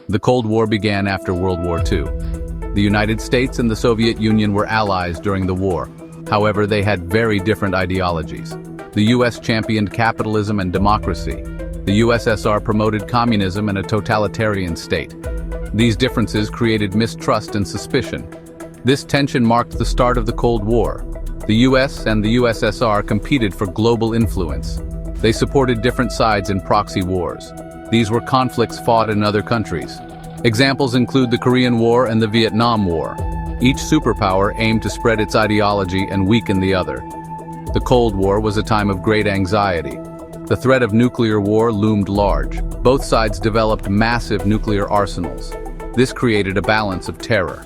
The Cold War began after World War II. The United States and the Soviet Union were allies during the war. However, they had very different ideologies. The US championed capitalism and democracy. The USSR promoted communism and a totalitarian state. These differences created mistrust and suspicion. This tension marked the start of the Cold War. The US and the USSR competed for global influence. They supported different sides in proxy wars. These were conflicts fought in other countries. Examples include the Korean War and the Vietnam War. Each superpower aimed to spread its ideology and weaken the other. The Cold War was a time of great anxiety. The threat of nuclear war loomed large. Both sides developed massive nuclear arsenals. This created a balance of terror.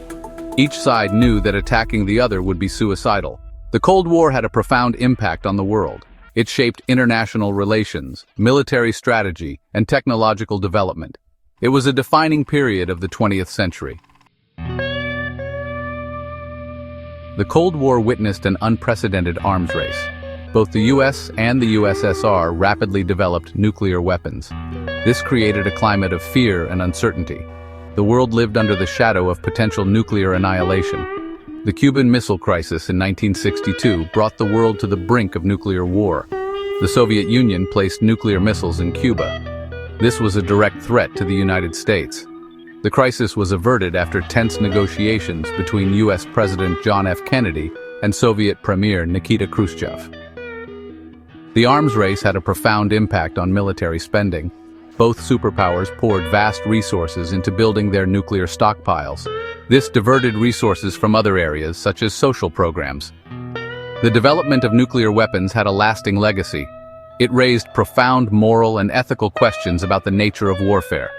Each side knew that attacking the other would be suicidal. The Cold War had a profound impact on the world. It shaped international relations, military strategy, and technological development. It was a defining period of the 20th century. The Cold War witnessed an unprecedented arms race. Both the US and the USSR rapidly developed nuclear weapons. This created a climate of fear and uncertainty. The world lived under the shadow of potential nuclear annihilation. The Cuban Missile Crisis in 1962 brought the world to the brink of nuclear war. The Soviet Union placed nuclear missiles in Cuba. This was a direct threat to the United States. The crisis was averted after tense negotiations between US President John F. Kennedy and Soviet Premier Nikita Khrushchev. The arms race had a profound impact on military spending. Both superpowers poured vast resources into building their nuclear stockpiles. This diverted resources from other areas, such as social programs. The development of nuclear weapons had a lasting legacy. It raised profound moral and ethical questions about the nature of warfare.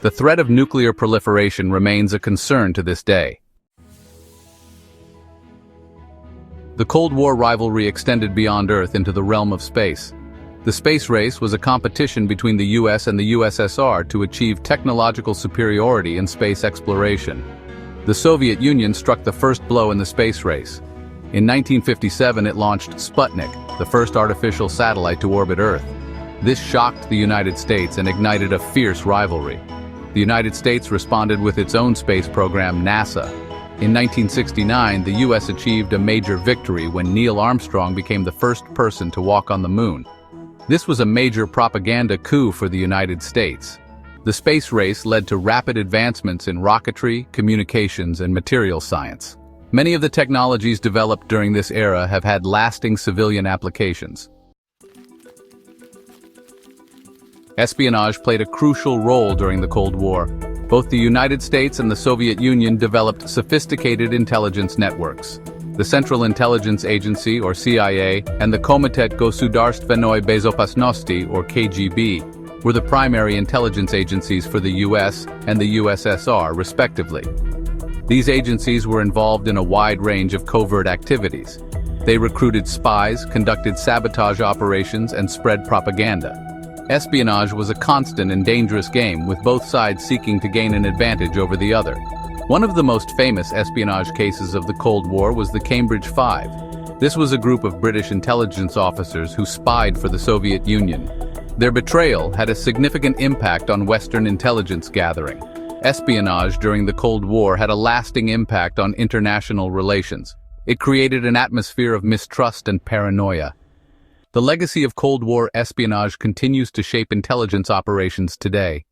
The threat of nuclear proliferation remains a concern to this day. The Cold War rivalry extended beyond Earth into the realm of space. The space race was a competition between the US and the USSR to achieve technological superiority in space exploration. The Soviet Union struck the first blow in the space race. In 1957, it launched Sputnik, the first artificial satellite to orbit Earth. This shocked the United States and ignited a fierce rivalry. The United States responded with its own space program, NASA. In 1969, the US achieved a major victory when Neil Armstrong became the first person to walk on the moon. This was a major propaganda coup for the United States. The space race led to rapid advancements in rocketry, communications, and materials science. Many of the technologies developed during this era have had lasting civilian applications. Espionage played a crucial role during the Cold War. Both the United States and the Soviet Union developed sophisticated intelligence networks. The Central Intelligence Agency, or CIA, and the Komitet Gosudarstvenoi Bezopasnosti, or KGB, were the primary intelligence agencies for the US and the USSR, respectively. These agencies were involved in a wide range of covert activities. They recruited spies, conducted sabotage operations, and spread propaganda. Espionage was a constant and dangerous game, with both sides seeking to gain an advantage over the other. One of the most famous espionage cases of the Cold War was the Cambridge Five. This was a group of British intelligence officers who spied for the Soviet Union. Their betrayal had a significant impact on Western intelligence gathering. Espionage during the Cold War had a lasting impact on international relations. It created an atmosphere of mistrust and paranoia. The legacy of Cold War espionage continues to shape intelligence operations today.